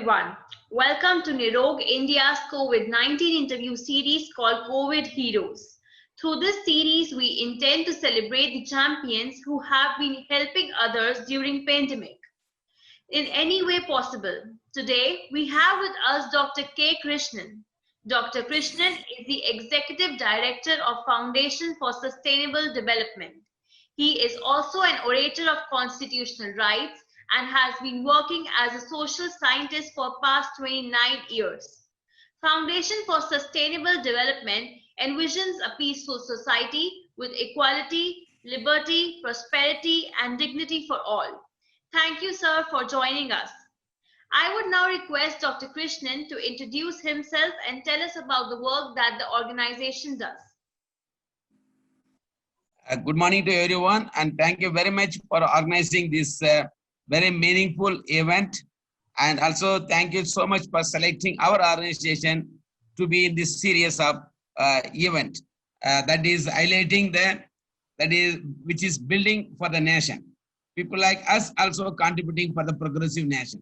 everyone. Welcome to Nirog India's COVID-19 interview series called COVID Heroes. Through this series, we intend to celebrate the champions who have been helping others during pandemic in any way possible. Today, we have with us Dr. K. Krishnan. Dr. Krishnan is the Executive Director of Foundation for Sustainable Development. He is also an orator of constitutional rights and has been working as a social scientist for past 29 years. Foundation for Sustainable Development envisions a peaceful society with equality, liberty, prosperity, and dignity for all. Thank you, sir, for joining us. I would now request Dr. Krishnan to introduce himself and tell us about the work that the organization does. Good morning to everyone, and thank you very much for organizing this very meaningful event. And also thank you so much for selecting our organization to be in this series of event that is highlighting which is building for the nation. People like us also contributing for the progressive nation.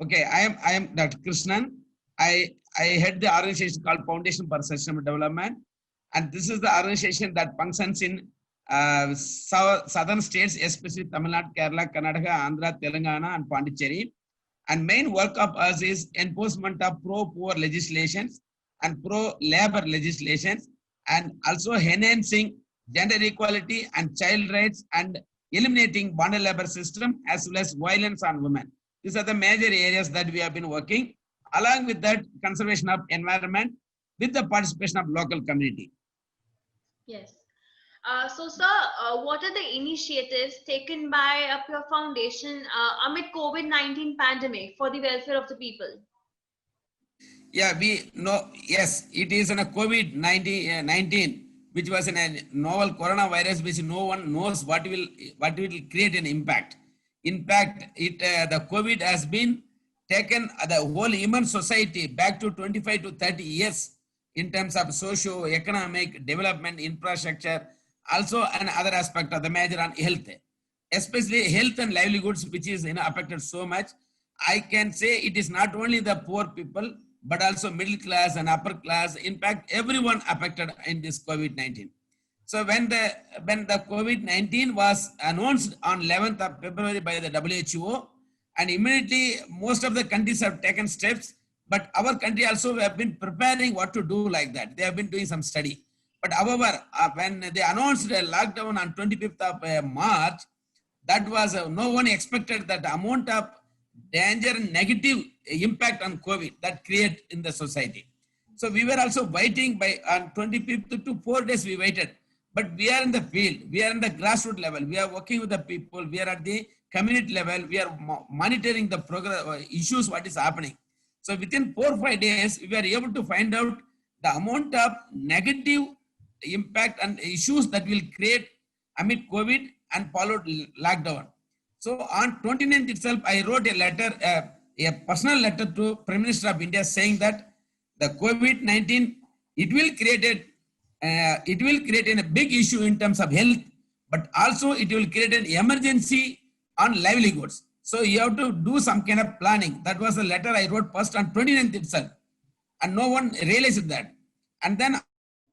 Okay, I am Dr. Krishnan. I head the organization called Foundation for Sustainable Development, and this is the organization that functions in southern states, especially Tamil Nadu, Kerala, Karnataka, Andhra, Telangana, and Pondicherry. And main work of us is enforcement of pro-poor legislations and pro-labor legislations, and also enhancing gender equality and child rights and eliminating bonded labor system as well as violence on women. These are the major areas that we have been working. Along with that, conservation of environment with the participation of local community. Yes. So, sir, what are the initiatives taken by your foundation amid COVID-19 pandemic for the welfare of the people? Yeah, we know, yes, it is in a COVID-19, which was in a novel coronavirus, which no one knows what will create an impact. In fact, the COVID has been taken the whole human society back to 25 to 30 years in terms of socio-economic development, infrastructure, also another aspect of the major on health, especially health and livelihoods, which is affected so much. I can say it is not only the poor people, but also middle class and upper class. In fact, everyone affected in this COVID-19. So when the COVID-19 was announced on 11th of February by the WHO, and immediately most of the countries have taken steps, but our country also have been preparing what to do like that. They have been doing some study. But however, when they announced a lockdown on 25th of March, that was no one expected that amount of danger and negative impact on COVID that create in the society. So we were also waiting on 25th to 4 days we waited. But we are in the field, we are in the grassroots level, we are working with the people, we are at the community level, we are monitoring the progress issues, what is happening. So within 4 or 5 days, we were able to find out the amount of negative impact and issues that will create amid COVID and followed lockdown. So on 29th itself, I wrote a letter, a personal letter to Prime Minister of India saying that the COVID-19, it will create a big issue in terms of health, but also it will create an emergency on livelihoods. So you have to do some kind of planning. That was the letter I wrote first on 29th itself, and no one realized that. And then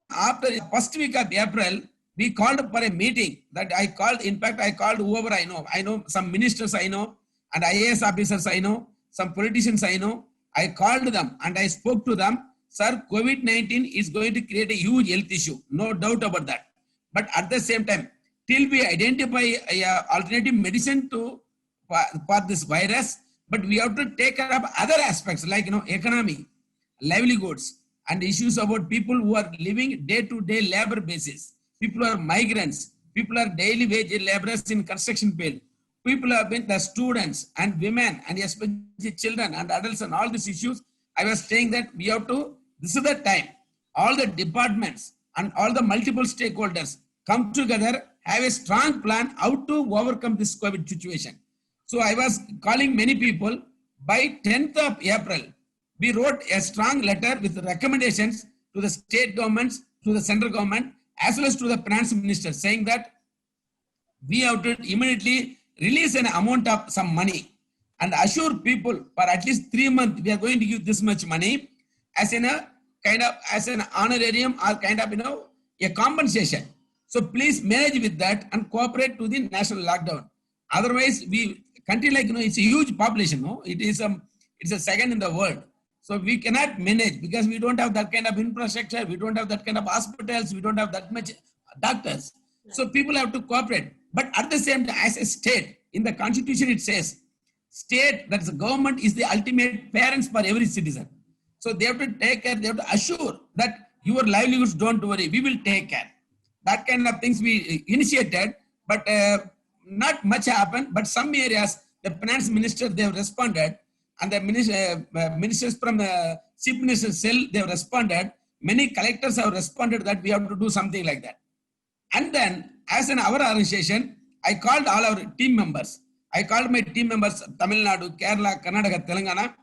after the first week of April, we called for a meeting that I called. In fact, I called whoever I know. I know some ministers I know, and IAS officers I know, some politicians I know. I called them and I spoke to them. Sir, COVID-19 is going to create a huge health issue, no doubt about that. But at the same time, till we identify a alternative medicine for this virus, but we have to take care of other aspects like economy, livelihoods, and issues about people who are living day-to-day labor basis. People are migrants, people are daily wage laborers in construction field. People have been the students and women and especially children and adults and all these issues. I was saying that we have to, this is the time, all the departments and all the multiple stakeholders come together, have a strong plan how to overcome this COVID situation. So I was calling many people. By 10th of April, we wrote a strong letter with recommendations to the state governments, to the central government, as well as to the finance minister, saying that we have to immediately release an amount of some money and assure people for at least 3 months we are going to give this much money as in a kind of as an honorarium or kind of a compensation. So please manage with that and cooperate to the national lockdown. Otherwise, we country like it's a huge population. No, it's a second in the world. So we cannot manage because we don't have that kind of infrastructure. We don't have that kind of hospitals. We don't have that much doctors. So people have to cooperate. But at the same time, as a state, in the constitution it says, state, that is the government, is the ultimate parents for every citizen. So they have to take care, they have to assure that your livelihoods, don't worry, we will take care. That kind of things we initiated, but not much happened. But some areas, the finance minister, they have responded, and the ministers from the chief minister's cell, they have responded. Many collectors have responded that we have to do something like that. And then, as in our organization, I called all our team members. I called my team members, Tamil Nadu, Kerala, Karnataka, Telangana.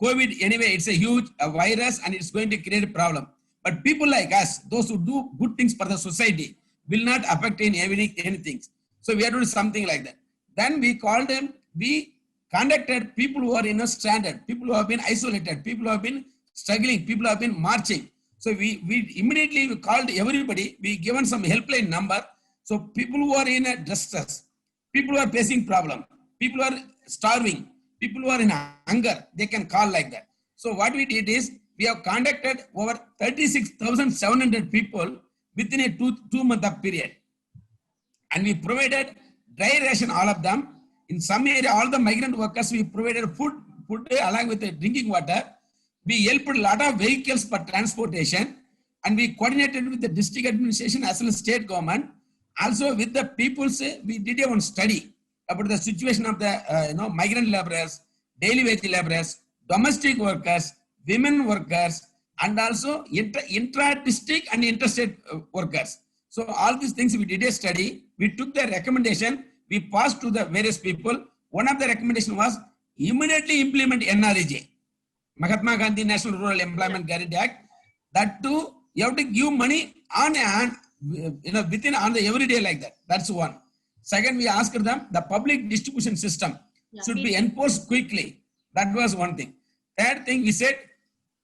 COVID, anyway, it's a huge virus and it's going to create a problem. But people like us, those who do good things for the society, will not affect in anything. So we are doing something like that. Then we called them, we contacted people who are stranded, people who have been isolated, people who have been struggling, people who have been marching. So we immediately called everybody, we given some helpline number. So people who are in a distress, people who are facing problem, people who are starving, people who are in hunger, they can call like that. So what we did is, we have contacted over 36,700 people within a two-month period. And we provided dry ration, all of them. In some area, all the migrant workers, we provided food along with the drinking water. We helped a lot of vehicles for transportation, and we coordinated with the district administration as well as state government. Also with the people, we did a one study about the situation of the migrant laborers, daily wage laborers, domestic workers, women workers, and also intra-district and interstate workers. So all these things we did a study. We took the recommendation, we passed to the various people. One of the recommendation was immediately implement NREG, Mahatma Gandhi National Rural Employment Guarantee Act. That too, you have to give money on hand, within on the every day like that. That's one. Second, we asked them, the public distribution system should be enforced quickly. That was one thing. Third thing, we said,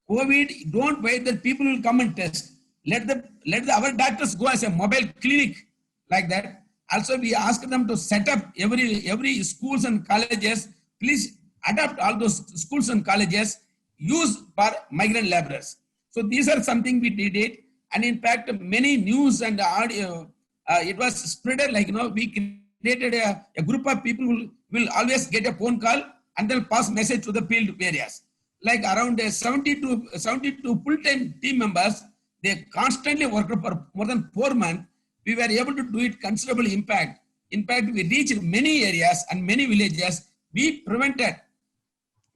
COVID, don't wait that people will come and test. Let our doctors go as a mobile clinic like that. Also, we asked them to set up every schools and colleges. Please adapt all those schools and colleges used for migrant laborers. So these are something we did it. And in fact, many news and audio, it was spread like, we created a group of people who will always get a phone call and they'll pass message to the field areas. Like around 72 full-time team members, they constantly worked for more than 4 months. We were able to do it considerable impact. In fact, we reached many areas and many villages. We prevented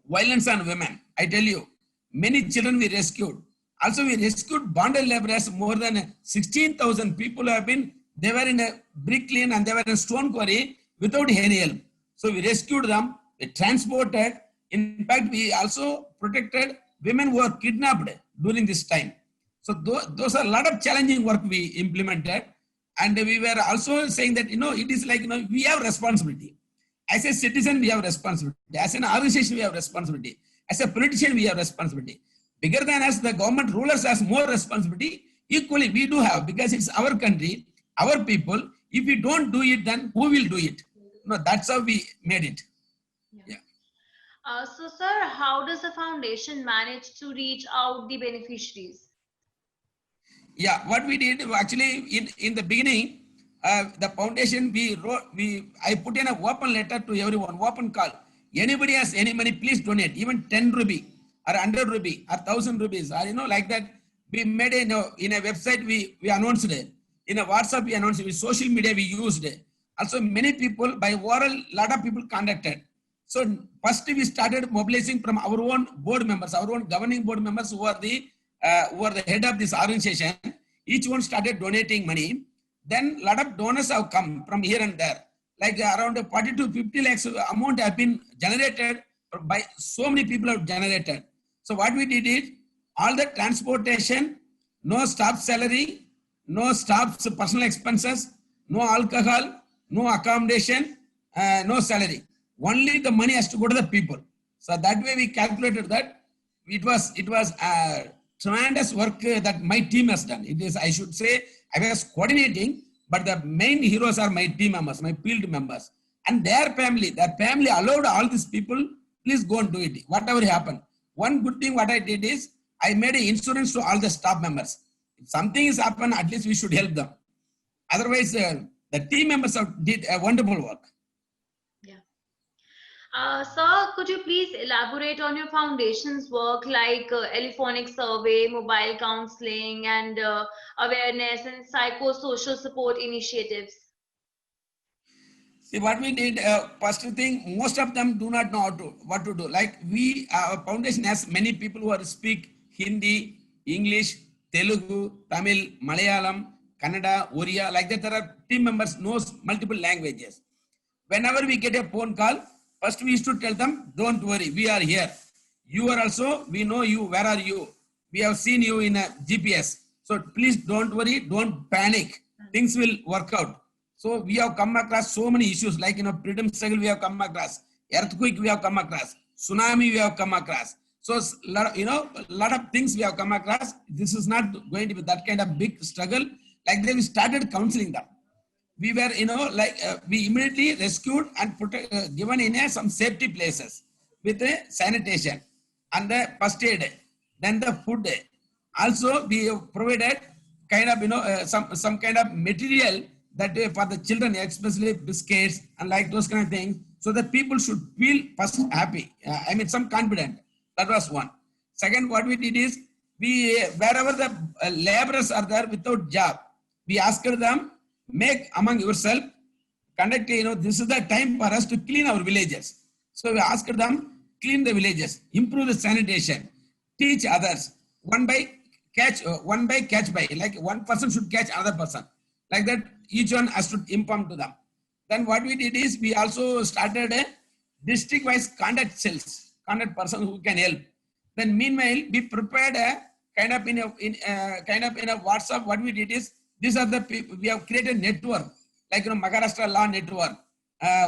violence on women. I tell you, many children we rescued. Also, we rescued bonded laborers. More than 16,000 people they were in a brick lane and they were in stone quarry without any help. So we rescued them, we transported. In fact, we also protected women who were kidnapped during this time. So those are a lot of challenging work we implemented. And we were also saying that, it is like, we have responsibility. As a citizen, we have responsibility. As an organization, we have responsibility. As a politician, we have responsibility. Bigger than us, the government rulers has more responsibility. Equally, we do have, because it's our country, our people. If we don't do it, then who will do it? That's how we made it. Yeah. So, sir, how does the foundation manage to reach out the beneficiaries? Yeah, what we did actually in the beginning, the foundation I put in an open letter to everyone, open call. Anybody has any money, please donate. Even 10 rupee or 100 rupee or 1,000 rupees or like that. We made in a website we announced it. In a WhatsApp we announced it. With social media we used it. Also many people by oral, lot of people contacted. So first we started mobilizing from our own board members, our own governing board members who are the head of this organization. Each one started donating money. Then a lot of donors have come from here and there. Like around 40 to 50 lakhs amount have been generated by so many people have generated. So what we did is all the transportation, no staff salary, no staff's personal expenses, no alcohol, no accommodation, no salary. only the money has to go to the people. So that way we calculated that it was tremendous work that my team has done. It is, I should say, I was coordinating, but the main heroes are my team members, my field members, and their family. Their family allowed all these people, please go and do it, whatever happened. One good thing what I did is, I made an insurance to all the staff members. If something is happened, at least we should help them. Otherwise, the team members did a wonderful work. Sir, could you please elaborate on your foundation's work like telephonic survey, mobile counseling, and awareness and psychosocial support initiatives? See, what we did, first thing, most of them do not know what to do. Like our foundation has many people who speak Hindi, English, Telugu, Tamil, Malayalam, Kannada, Oriya, like that. There are team members knows multiple languages. Whenever we get a phone call, first we used to tell them, don't worry, we are here. You are also, we know you, where are you? We have seen you in a GPS. So please don't worry, don't panic. Things will work out. So we have come across so many issues, like, freedom struggle we have come across, earthquake we have come across, tsunami we have come across. So, a lot of things we have come across. This is not going to be that kind of big struggle. Like that, we started counseling them. We were, we immediately rescued and given in some safety places with sanitation and the first aid, then the food. Also, we provided kind of, some kind of material that for the children, especially biscuits and like those kind of things, so that people should feel first happy. Some confident. That was one. Second, what we did is, wherever the laborers are there without job, we asked them, make among yourself, conduct, this is the time for us to clean our villages. So we asked them, clean the villages, improve the sanitation, teach others, one by catch by, like one person should catch another person. Like that, each one has to inform to them. Then what we did is, we also started a district-wise contact cells, contact person who can help. Then meanwhile, we prepared a kind of in a WhatsApp. What we did is, these are the people, we have created a network, like Maharashtra Law Network,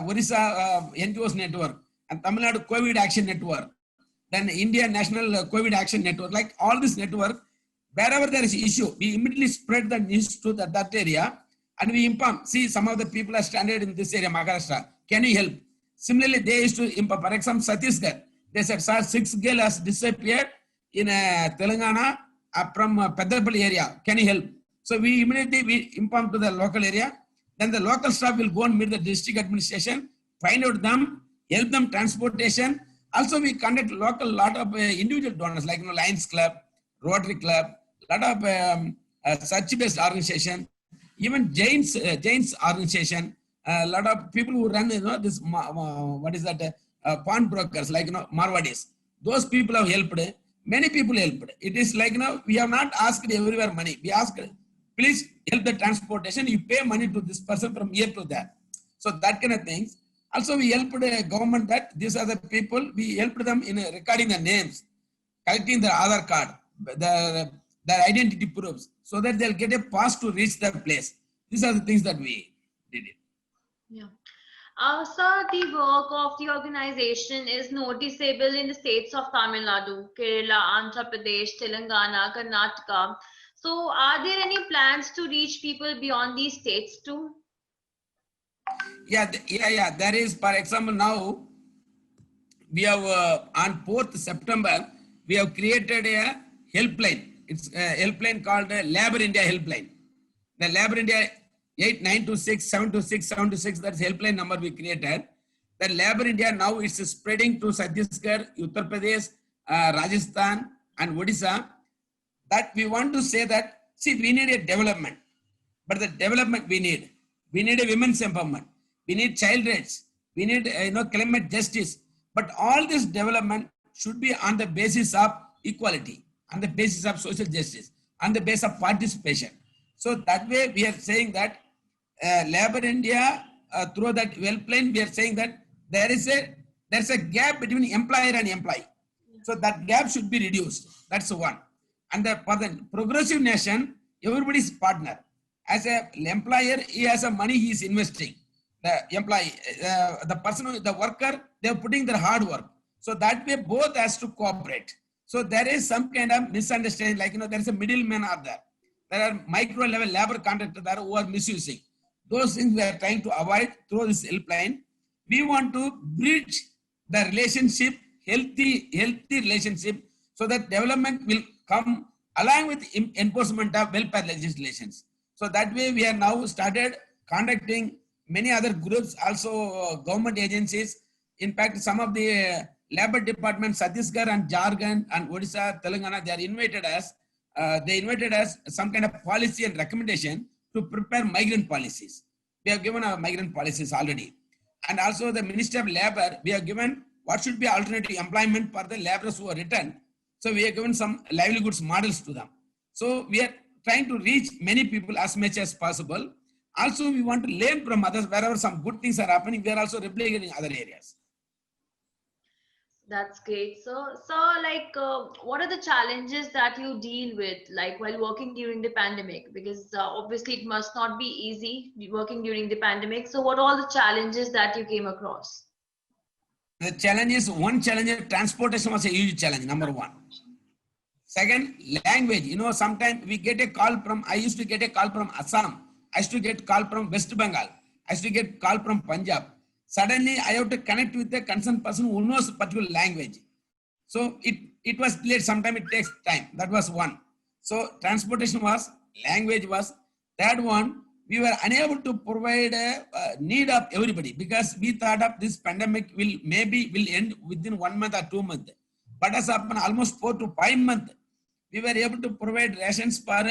Orissa NGOs Network, and Tamil Nadu COVID Action Network, then India National COVID Action Network. Like all this network, wherever there is issue, we immediately spread the news to that area, and we inform. See, some of the people are stranded in this area, Maharashtra. Can you help? Similarly, they used to inform. For example, Chhattisgarh, they said, sir, 6 girls has disappeared in Telangana from Peddapalli area. Can you help? So we immediately inform to the local area. Then the local staff will go and meet the district administration, find out them, help them transportation. Also, we conduct lot of individual donors like Lions Club, Rotary Club, lot of search-based organization, even Jains organization, a lot of people who run this pawn brokers like Marwadis. Those people have helped. Many people helped. It is like we have not asked everywhere money. We asked, please help the transportation. You pay money to this person from here to there. So that kind of things. Also, we helped the government that these are the people. We helped them in recording the names, collecting their Aadhaar card, their identity proofs, so that they'll get a pass to reach that place. These are the things that we did it. Yeah. Sir, the work of the organization is noticeable in the states of Tamil Nadu, Kerala, Andhra Pradesh, Telangana, Karnataka. So, are there any plans to reach people beyond these states too? Yeah. There is, for example, now we have on 4th September, we have created a helpline. It's a helpline called Labor India Helpline. The Labor India 8926-726-726, that's helpline number we created. The Labor India now is spreading to Chhattisgarh, Uttar Pradesh, Rajasthan, and Odisha. That we want to say that, see, we need a development, but the development we need a women's empowerment, we need child rights, we need climate justice, but all this development should be on the basis of equality, on the basis of social justice, on the basis of participation. So that way we are saying that Labor India, through that helpline, we are saying that there's a gap between employer and employee. So that gap should be reduced. That's one. And for the progressive nation, everybody's partner. As an employer, he has a money he is investing. the employee, the person, the worker, they're putting their hard work. So that way both has to cooperate. So there is some kind of misunderstanding, like, there is a middleman out there. There are micro level labor contractors there who are misusing. Those things we are trying to avoid through this helpline. We want to bridge the relationship, healthy relationship, so that development will come along with enforcement of welfare legislations. So that way we are now started conducting many other groups, also government agencies. In fact, some of the labor departments, Chhattisgarh and Jharkhand and Odisha, Telangana, they invited us some kind of policy and recommendation to prepare migrant policies. We have given our migrant policies already. And also the Ministry of Labor, we have given what should be alternative employment for the laborers who are returned. So we have given some livelihoods models to them. So we are trying to reach many people as much as possible. Also, we want to learn from others. Wherever some good things are happening, we are also replicating other areas. That's great. So like, what are the challenges that you deal with, like while working during the pandemic? Because obviously it must not be easy working during the pandemic. So what are all the challenges that you came across? The challenge is, one challenge, transportation was a huge challenge, number one. Second, language. Sometimes we get a call from, I used to get a call from Assam. I used to get call from West Bengal. I used to get call from Punjab. Suddenly, I have to connect with a concerned person who knows particular language. So it was delayed. Sometimes it takes time. That was one. So transportation was, language was. Third one, we were unable to provide a need of everybody, because we thought of this pandemic will end within 1 month or 2 months. But as happened almost 4 to 5 months, we were able to provide rations for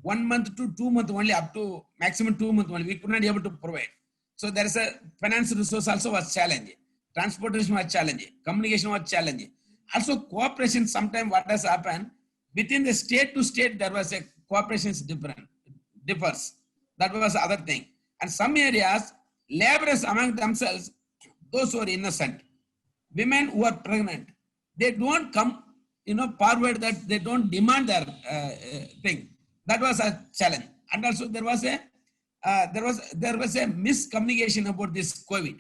1 month to 2 months only, up to maximum 2 months only. We could not be able to provide. So there is a finance resource also was challenging. Transportation was challenging. Communication was challenging. Also cooperation, sometimes what has happened, within the state to state, there was a cooperation differs. That was the other thing. And some areas, laborers among themselves, those who are innocent, women who are pregnant, they don't come, forward, that they don't demand their thing. That was a challenge. And also there was a miscommunication about this COVID.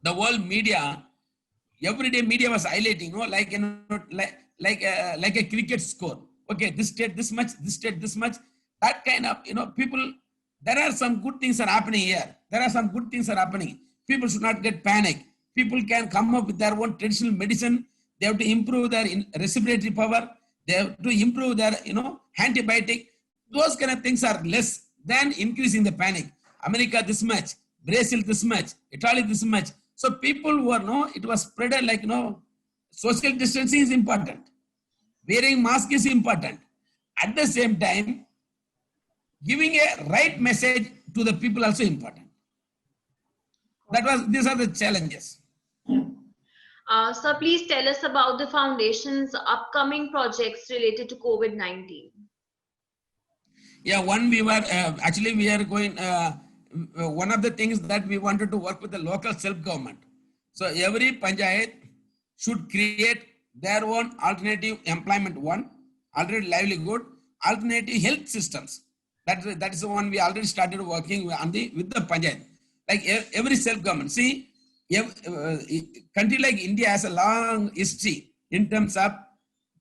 The world media, everyday media was highlighting, like a cricket score. Okay, this state this much, this state this much. That kind of, people. There are some good things are happening here. There are some good things are happening. People should not get panic. People can come up with their own traditional medicine. They have to improve their respiratory power. They have to improve their, antibiotic. Those kind of things are less than increasing the panic. America this much, Brazil this much, Italy this much. So people who are, it was spread like, social distancing is important. Wearing mask is important. At the same time, giving a right message to the people also important. These are the challenges. So please tell us about the foundation's upcoming projects related to COVID-19. Yeah, one we are going, one of the things that we wanted to work with the local self-government. So every panchayat should create their own alternative employment, alternative livelihood, alternative health systems. That is the one we already started working with the panchayat. Like every self-government. See, country like India has a long history in terms of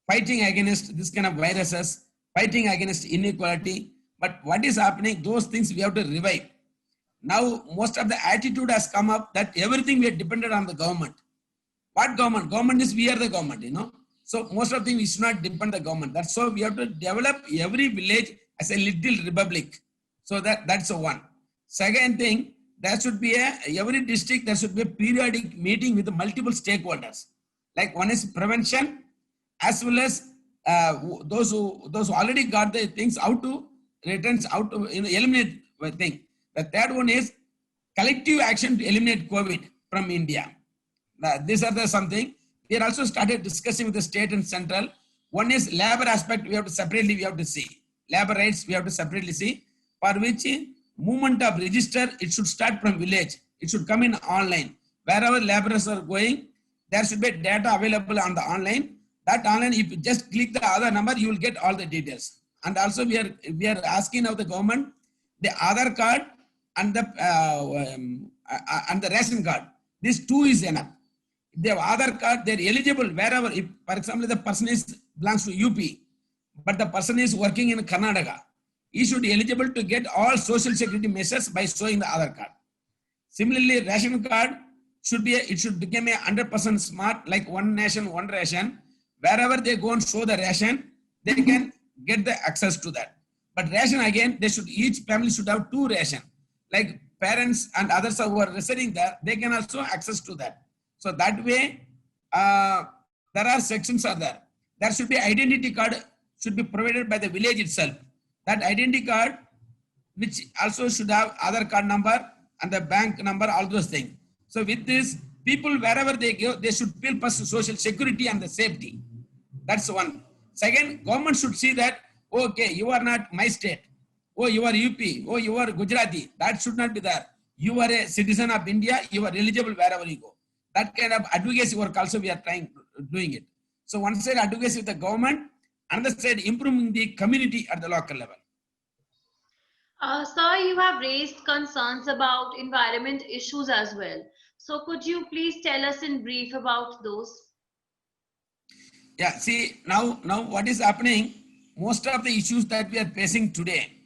fighting against this kind of viruses, fighting against inequality. But what is happening, those things we have to revive. Now, most of the attitude has come up that everything we are dependent on the government. What government? Government is, we are the government, So most of the things we should not depend on the government. That's so we have to develop every village as a little republic. So that's the one. Second thing, there should be every district, there should be a periodic meeting with multiple stakeholders. Like one is prevention, as well as those who already got the things, how to eliminate the thing. The third one is collective action to eliminate COVID from India. These are something. We are also started discussing with the state and central. One is labor aspect, we have to see. Labor rights, we have to separately see. For which movement of register, it should start from village. It should come in online. Wherever laborers are going, there should be data available on the online. That online, if you just click the Aadhaar number, you will get all the details. And also we are asking of the government, the Aadhaar card and the ration card. This two is enough. If they have Aadhaar card, they're eligible wherever. If, for example, the person belongs to UP, but the person is working in Karnataka, he should be eligible to get all social security measures by showing the Aadhaar card. Similarly, ration card it should become a 100% smart, like one nation, one ration. Wherever they go and show the ration, they can get the access to that. But ration again, each family should have two ration. Like parents and others who are residing there, they can also access to that. So that way, there are sections are there. There should be identity card should be provided by the village itself. That identity card, which also should have Aadhaar card number and the bank number, all those things. So with this, people wherever they go, they should feel first social security and the safety. That's one. Second, government should see that, okay, you are not my state. Oh, you are UP. Oh, you are Gujarati. That should not be there. You are a citizen of India. You are eligible wherever you go. That kind of advocacy work also we are doing it. So one side advocacy with the government, another side improving the community at the local level. Sir, you have raised concerns about environment issues as well. So could you please tell us in brief about those? Yeah, see, now what is happening, most of the issues that we are facing today,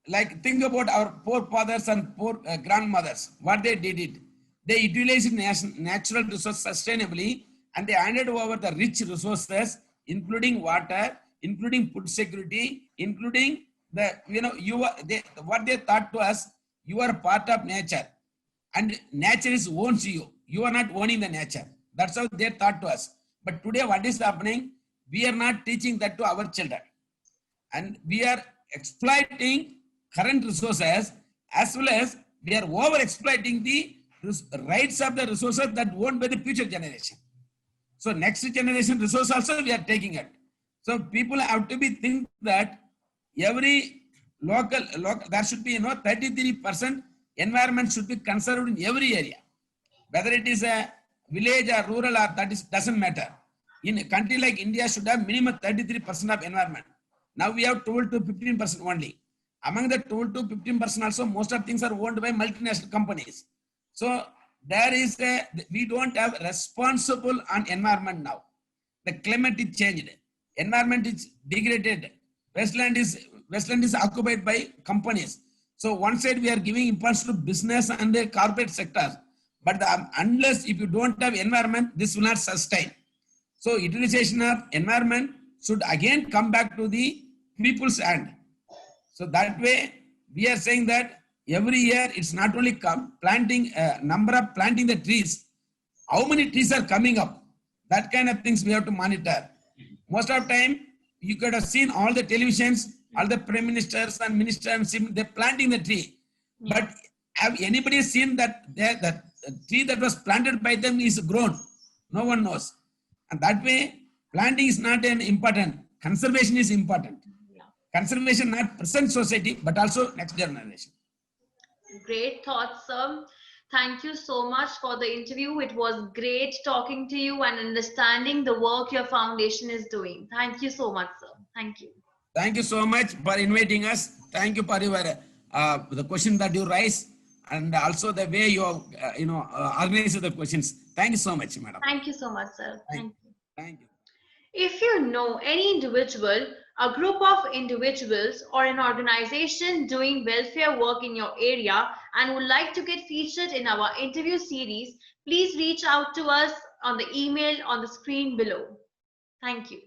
like think about our forefathers and grandmothers, what they did it. They utilized natural resources sustainably, and they handed over the rich resources, including water, including food security, including what they thought to us, you are part of nature, and nature owns you. You are not owning the nature. That's how they thought to us. But today, what is happening? We are not teaching that to our children, and we are exploiting current resources, as well as we are over exploiting the rights of the resources that owned by the future generation. So next generation resource also we are taking it. So people have to be think that every local there should be 33% environment should be conserved in every area, whether it is a village or rural, or doesn't matter. In a country like India should have minimum 33% of environment. Now we have 12 to 15% only. Among the 12 to 15% also, most of things are owned by multinational companies. So there is we don't have responsible on environment now. The climate is changed. Environment is degraded. Westland is occupied by companies. So one side we are giving importance to business and the corporate sector. But unless if you don't have environment, this will not sustain. So utilization of environment should again come back to the people's hand. So that way we are saying that every year it's not only planting number of planting the trees, how many trees are coming up, that kind of things we have to monitor. Most of the time you could have seen all the televisions, all the prime ministers and ministers, they're planting the tree. But have anybody seen that the tree that was planted by them is grown? No one knows. And that way planting is not an important, conservation is important. Conservation not present society, but also next generation. Great thoughts, sir. Thank you so much for the interview. It was great talking to you and understanding the work your foundation is doing. Thank you so much, sir. Thank you. Thank you so much for inviting us. Thank you for your the question that you raised, and also the way you organize the questions. Thank you so much, madam. Thank you so much, sir. Thank you. Thank you. If you know any individual, a group of individuals, or an organization doing welfare work in your area and would like to get featured in our interview series, please reach out to us on the email on the screen below. Thank you.